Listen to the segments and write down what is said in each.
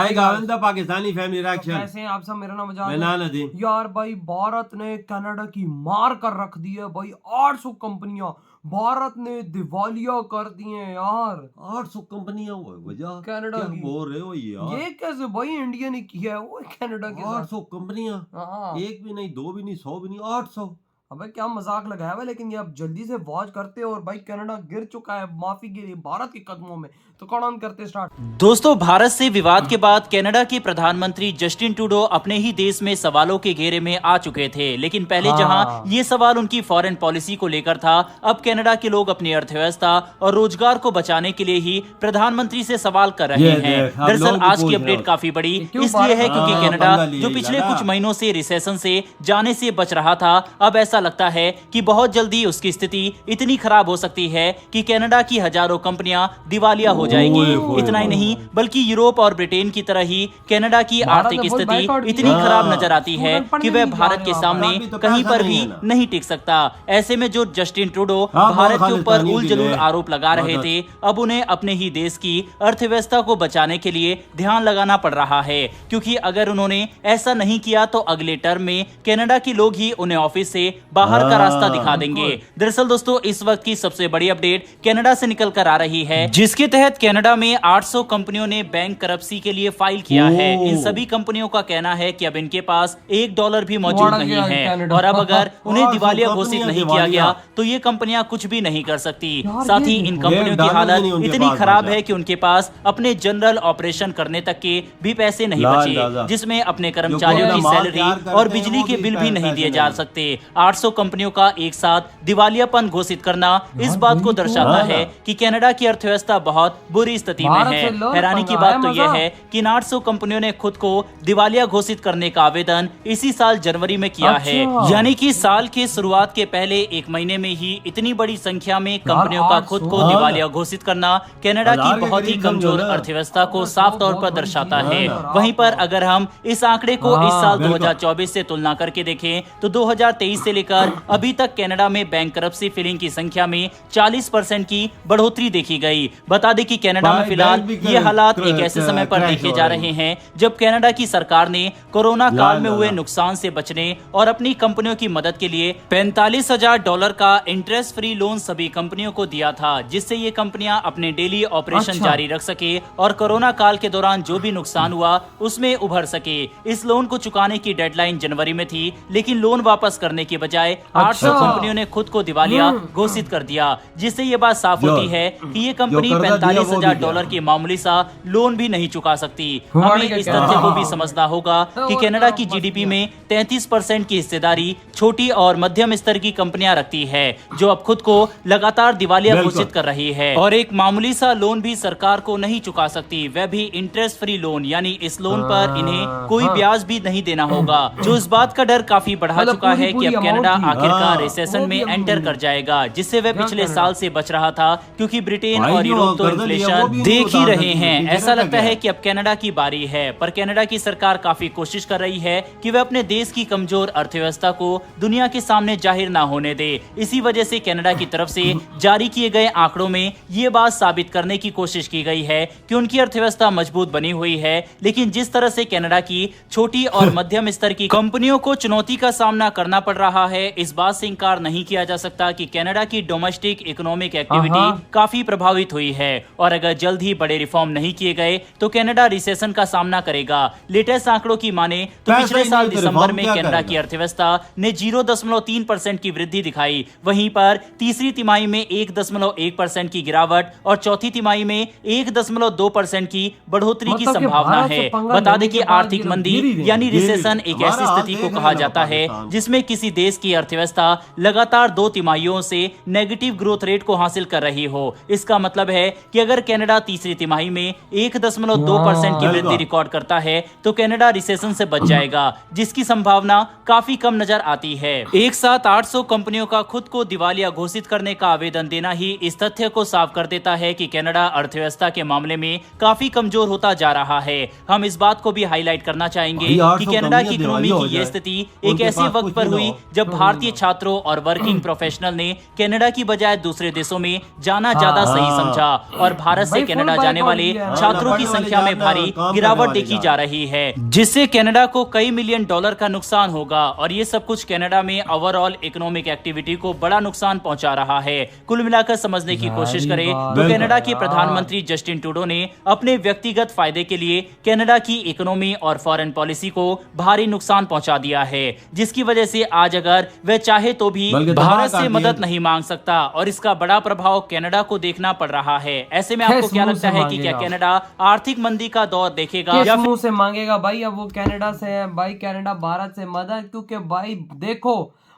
Pakistani family reaction. कैसे हैं आप सब? मेरा नाम मैं नाना दी। यार भाई भारत ने कनाडा की मार कर रख दी है भाई। 800 कंपनियां भारत ने दिवालिया कर दी हैं यार। 800 कंपनियां वजह कनाडा क्या की। बोल रहे हो यार? ये कैसे भाई? इंडिया ने किया है वो कनाडा के साथ। 800 कंपनियां, हाँ एक भी नहीं, दो भी नहीं, 100 भी नहीं, 800। अबे क्या मजाक लगाया हुआ, लेकिन ये अब जल्दी से वॉच करते और भाई कनाडा गिर चुका है माफी के लिए भारत के कदमों में। तो कौन ऑन करते स्टार्ट। दोस्तों, भारत से विवाद के बाद कनाडा के प्रधानमंत्री जस्टिन ट्रूडो अपने ही देश में सवालों के घेरे में आ चुके थे। लेकिन पहले जहां ये सवाल उनकी फॉरेन पॉलिसी को लेकर था, अब कनाडा के लोग अपनी अर्थव्यवस्था और रोजगार को बचाने के लिए ही प्रधानमंत्री से सवाल कर रहे हैं। दरअसल आज की अपडेट काफी बड़ी इसलिए है क्योंकि कनाडा जो पिछले कुछ महीनों से रिसेशन से जाने से बच रहा था, अब ऐसा लगता है कि बहुत जल्दी उसकी स्थिति इतनी खराब हो सकती है कि कनाडा की हजारों कंपनियां दिवालिया हो जाएगी। इतना ही नहीं बल्कि यूरोप और ब्रिटेन की तरह ही कनाडा की आर्थिक स्थिति इतनी खराब नजर आती है कि वह भारत के सामने कहीं पर भी नहीं टिक सकता। ऐसे में जो जस्टिन ट्रूडो भारत के ऊपर उलझुल आरोप लगा रहे थे, अब उन्हें अपने ही देश की अर्थव्यवस्था को बचाने के लिए ध्यान लगाना पड़ रहा है, क्योंकि अगर उन्होंने ऐसा नहीं किया तो अगले टर्म में कनाडा के लोग ही उन्हें ऑफिस से बाहर का रास्ता दिखा देंगे। दरअसल दोस्तों, इस वक्त की सबसे बड़ी अपडेट कनाडा से निकल कर आ रही है, जिसके तहत कनाडा में 800 कंपनियों ने बैंक करप्सी के लिए फाइल किया है। इन सभी कंपनियों का कहना है कि अब इनके पास $1 भी मौजूद नहीं है, और अब अगर उन्हें दिवालिया घोषित नहीं किया गया तो ये कंपनियां कुछ भी नहीं कर सकती। साथ ही इन कंपनियों की हालत इतनी खराब है कि उनके पास अपने जनरल ऑपरेशन करने तक के भी पैसे नहीं बचे, जिसमें अपने कर्मचारियों की सैलरी और बिजली के बिल भी नहीं दिए जा सकते। 800 कंपनियों का एक साथ दिवालियापन घोषित करना इस बात को दर्शाता है कि कनाडा की अर्थव्यवस्था बहुत बुरी स्थिति में है। हैरानी की बात तो यह है कि इन 800 कंपनियों ने खुद को दिवालिया घोषित करने का आवेदन इसी साल जनवरी में किया है, यानी कि साल के शुरुआत के पहले एक महीने में ही इतनी बड़ी संख्या में कंपनियों का खुद को दिवालिया घोषित करना कनाडा की बहुत ही कमजोर अर्थव्यवस्था को साफ तौर पर दर्शाता है। वहीं पर अगर हम इस आंकड़े को इस साल 2024 से तुलना करके देखें तो 2023 से लेकर अभी तक कनाडा में बैंक करप्सी फिलिंग की संख्या में 40% की बढ़ोतरी देखी गई। बता दें कि कनाडा में फिलहाल ये हालात एक ऐसे समय पर देखे जा रहे हैं जब कनाडा की सरकार ने कोरोना काल में हुए नुकसान से बचने और अपनी कंपनियों की मदद के लिए $45,000 का इंटरेस्ट फ्री लोन सभी कंपनियों को दिया था, जिससे ये कंपनियां अपने डेली ऑपरेशन जारी रख सके और कोरोना काल के दौरान जो भी नुकसान हुआ उसमें उभर सके। इस लोन को चुकाने की डेडलाइन जनवरी में थी, लेकिन लोन वापस करने के बजाय 800 कंपनियों ने खुद को दिवालिया घोषित कर दिया, जिससे ये बात साफ होती है कि ये कंपनी $45,000 की मामूली सा लोन भी नहीं चुका सकती। हमें इस तथ्य को भी समझना होगा कि कनाडा की जीडीपी में 33% की हिस्सेदारी छोटी और मध्यम स्तर की कंपनियां रखती है, जो अब खुद को लगातार दिवालिया घोषित कर रही है। और एक मामूली सा लोन भी सरकार को नहीं चुका सकती, वह भी इंटरेस्ट फ्री लोन, यानी इस लोन पर इन्हें कोई ब्याज भी नहीं देना होगा, जो इस बात का डर काफी बढ़ा चुका है कि अब कनाडा आखिरकार रिसेशन में एंटर कर जाएगा, जिससे वह पिछले साल से बच रहा था, क्योंकि ब्रिटेन और यूरोप तो इन्फ्लेशन देख ही रहे हैं। ऐसा लगता है कि अब कनाडा की बारी है, पर कनाडा की सरकार काफी कोशिश कर रही है कि वह अपने देश की कमजोर अर्थव्यवस्था को दुनिया के सामने जाहिर ना होने दे। इसी वजह से कनाडा की तरफ से जारी किए गए आंकड़ों में ये बात साबित करने की कोशिश की गई है कि उनकी अर्थव्यवस्था मजबूत बनी हुई है, लेकिन जिस तरह से कनाडा की छोटी और मध्यम स्तर की कंपनियों को चुनौती का सामना करना पड़ रहा है, इस बात से इंकार नहीं किया जा सकता कि कनाडा की डोमेस्टिक इकोनॉमिक एक्टिविटी काफी प्रभावित हुई है, और अगर जल्द ही बड़े रिफॉर्म नहीं किए गए तो कनाडा रिसेशन का सामना करेगा। लेटेस्ट आंकड़ों की माने तो पिछले साल दिसंबर में कनाडा की अर्थव्यवस्था ने 0.3% की वृद्धि दिखाई, वहीं पर तीसरी तिमाही में 1.1% की गिरावट और चौथी तिमाही में 1.2% की बढ़ोतरी की संभावना है। बता दें कि आर्थिक मंदी यानी रिसेशन एक ऐसी स्थिति को कहा जाता है जिसमें किसी देश की अर्थव्यवस्था लगातार 2 तिमाहियों से नेगेटिव ग्रोथ रेट को हासिल कर रही हो। इसका मतलब है कि अगर कनाडा तीसरी तिमाही में 1.2% की वृद्धि रिकॉर्ड करता है तो कनाडा रिसेशन से बच जाएगा, जिसकी संभावना काफी कम नजर आती है। एक साथ 800 कंपनियों का खुद को दिवालिया घोषित करने का आवेदन देना ही इस तथ्य को साफ कर देता है कि कनाडा अर्थव्यवस्था के मामले में काफी कमजोर होता जा रहा है। हम इस बात को भी हाईलाइट करना चाहेंगे कि कनाडा की इकोनॉमी की यह स्थिति एक ऐसे वक्त पर हुई जब भारतीय छात्रों और वर्किंग प्रोफेशनल ने कनाडा की बजाय दूसरे देशों में जाना ज्यादा सही समझा और भारत से भाई कनाडा full जाने boycott वाले किया है। छात्रों की पढ़ने वाले संख्या में जा रहे भारी हैं, काम गिरावट करने वाले देखी जा जा रहे रही है, जिससे कनाडा को कई मिलियन डॉलर का नुकसान होगा और ये सब कुछ कनाडा में ओवरऑल इकोनॉमिक एक्टिविटी को बड़ा नुकसान पहुंचा रहा है। कुल मिलाकर समझने की कोशिश करें तो बिल्कुल कनाडा के यार। प्रधानमंत्री जस्टिन ट्रूडो ने अपने व्यक्तिगत फायदे के लिए कनाडा की इकोनॉमी और फॉरेन पॉलिसी को भारी नुकसान पहुंचा दिया है, जिसकी वजह से आज अगर वह चाहे तो भी बल्कि तबाह भारत कर से दिया। मदद नहीं मांग सकता और इसका बड़ा प्रभाव कनाडा को देखना पड़ रहा है। ऐसे में आपको किस क्या मुंह लगता से है कि क्या मांगेगा? कनाडा आर्थिक मंदी का दौर देखेगा किस या मुंह से मांगेगा भाई? अब वो कनाडा से है भाई, कनाडा भारत से मदद, क्योंकि भाई देखो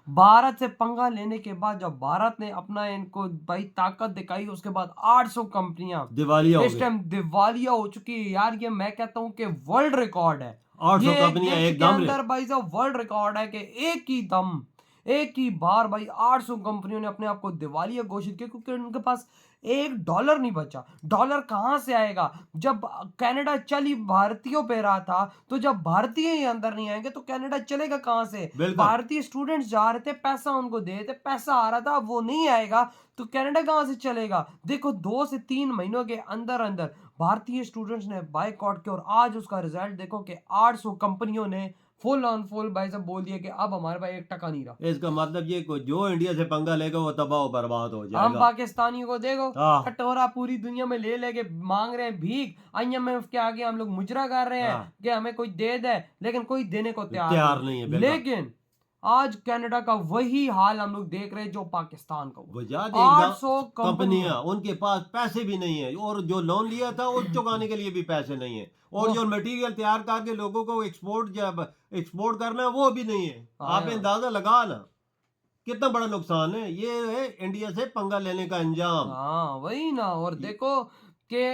भारत से पंगा लेने के बाद जब भारत ने अपना इनको भाई ताकत दिखाई, उसके बाद 800 कंपनियां दिवालिया हो इस गई। टाइम दिवालिया हो चुकी है यार। ये मैं कहता हूँ कि वर्ल्ड रिकॉर्ड है। 800 ये कंपनियां देश के एकदम अंदर भाई साहब वर्ल्ड रिकॉर्ड है कि एक ही बार भाई 800 कंपनियों ने अपने आप को दिवालिया घोषित किया, क्योंकि उनके पास $1 नहीं बचा। डॉलर कहाँ से आएगा? जब कनाडा चली भारतीयों पे रहा था, तो जब भारतीय ही अंदर नहीं आएंगे तो कनाडा चलेगा कहाँ से? बिल्कुल। भारतीय स्टूडेंट्स जा रहे थे, पैसा उनको दे रहे थे, पैसा आ रहा था, अब वो नहीं आएगा तो कनाडा कहाँ से चलेगा? देखो 2 से 3 महीनों के अंदर अंदर भारतीय स्टूडेंट्स ने बायकॉट किया और आज उसका रिजल्ट देखो कि 800 कंपनियों ने फुल ऑन फुल भाई साहब बोल दिया कि अब हमारे पास 1 टका नहीं रहा। इसका मतलब ये जो इंडिया से पंगा लेगा वो तबाह बर्बाद हो हम जाएगा। पाकिस्तानियों को देखो हाँ। कटोरा पूरी दुनिया में ले लेके मांग रहे हैं भीख। IMF के आगे हम लोग मुजरा कर रहे हैं हाँ। कि हमें कोई दे दे, लेकिन कोई देने को तैयार तैयार नहीं है, बिल्कुल। लेकिन आज कनाडा का वही हाल हम लोग देख रहे हैं जो पाकिस्तान का हुआ। वजह 800 कंपनियां, उनके पास पैसे भी नहीं है और जो लोन लिया था वो चुकाने के लिए भी पैसे नहीं है और जो मटेरियल तैयार करके लोगों को एक्सपोर्ट करना है वो भी नहीं है। आप अंदाजा लगा ना कितना बड़ा नुकसान है। ये है इंडिया से पंगा लेने का अंजाम। हाँ वही ना। और देखो कि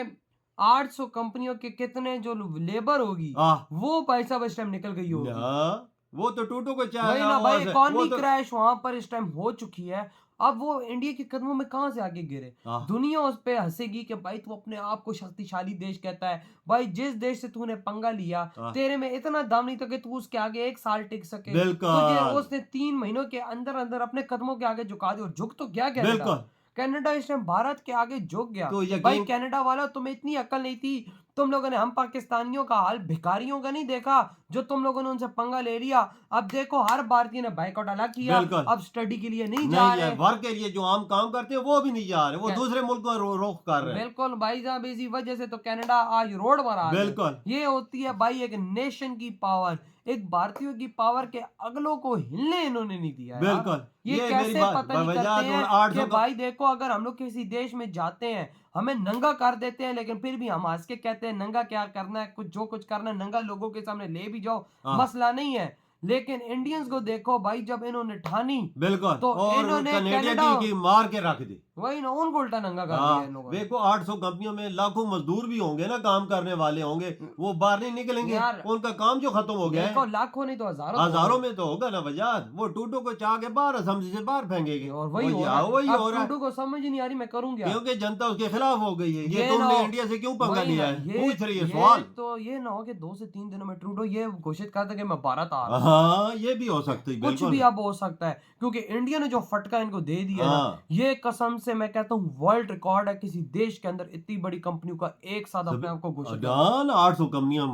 800 कंपनियों के कितने जो लेबर होगी वो पैसा इस टाइम निकल गई होगी। हाँ, वो तो टूटू को वही चाहे ना भाई, इकोनॉमी क्रैश वहां पर इस टाइम हो चुकी है। अब वो इंडिया के कदमों में कहां से आगे गिरे? दुनिया उस पे हंसेगी कि भाई तू अपने आप को शक्तिशाली देश कहता है। भाई जिस देश से तूने पंगा लिया तेरे में इतना दम नहीं था कि तू उसके आगे 1 साल टिक सके। तुझे उसने 3 महीनों के अंदर अंदर अपने कदमों के आगे झुका दिया और झुक तो गया कनाडा। कनाडा इस टाइम भारत के आगे झुक गया। तो भाई कनाडा वाला तुम्हें इतनी अकल नहीं थी, तुम लोगों ने हम पाकिस्तानियों का हाल भिखारियों का नहीं देखा जो तुम लोगों ने उनसे पंगा ले लिया। अब देखो हर भारतीय ने बाइकआउट अलग किया, अब स्टडी के लिए नहीं जा रहे, वर्क के लिए जो आम काम करते हैं वो भी नहीं जा रहे, वो दूसरे मुल्क में रोक कर रहे हैं। बिल्कुल भाई साहब, इसी वजह से तो कनाडा आज रोड पर आ गया। बिल्कुल ये होती है भाई एक नेशन की पावर, एक भारतीयों की पावर के अगलों को हिलने इन्होंने नहीं दिया। बिल्कुल ये कैसे पता नहीं करते हैं कि भाई देखो अगर हम लोग किसी देश में जाते हैं हमें नंगा कर देते हैं, लेकिन फिर भी हम हंस के कहते हैं नंगा क्या करना है, जो कुछ करना है नंगा लोगों के सामने ले भी जाओ, मसला नहीं है। लेकिन इंडियंस को देखो भाई जब इन्होंने ठानी बिल्कुल तो और इन्होंने कनाडा की मार के रख दी। वही ना, उनको उल्टा नंगा कर दिया इन लोगों ने। देखो 800 कंपनियों में लाखों मजदूर भी होंगे ना, काम करने वाले होंगे, वो बाहर नहीं निकलेंगे, उनका काम जो खत्म हो गया है। लाखों नहीं तो हजारों में तो होगा ना वजह। वो टूटू को चाह के बाहर असम्बली से बाहर फेंकेंगे और वही हो रहा है। टूटू को समझ ही नहीं आ रही मैं करूंगा, क्योंकि जनता उसके खिलाफ हो गई है। ये तुमने इंडिया से क्यों पंगा लिया है, पूछ रही है सवाल। तो ये ना हो कि 2 से 3 दिनों में ट्रूडो ये घोषित करता कि मैं भारत आ रहा हूं। हाँ ये भी हो सकता है, कुछ भी अब हो सकता है, क्योंकि इंडिया ने जो फटका इनको दे दिया ना, ये कसम से मैं कहता हूँ वर्ल्ड रिकॉर्ड है किसी देश के अंदर इतनी बड़ी कंपनियों का एक साथ अपने आप को घोषित। 800 कंपनियां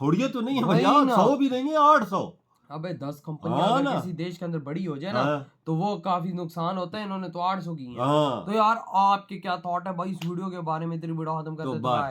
थोड़ी तो नहीं है भैया, 100 भी नहीं है, 800। अबे 10 कंपनियां अगर किसी देश के अंदर बड़ी हो जाए ना तो वो काफी नुकसान होता है। इन्होंने तो 800 की है। तो यार आपके क्या थॉट है भाई इस वीडियो के बारे में? तेरी वीडियो खत्म कर देते हैं।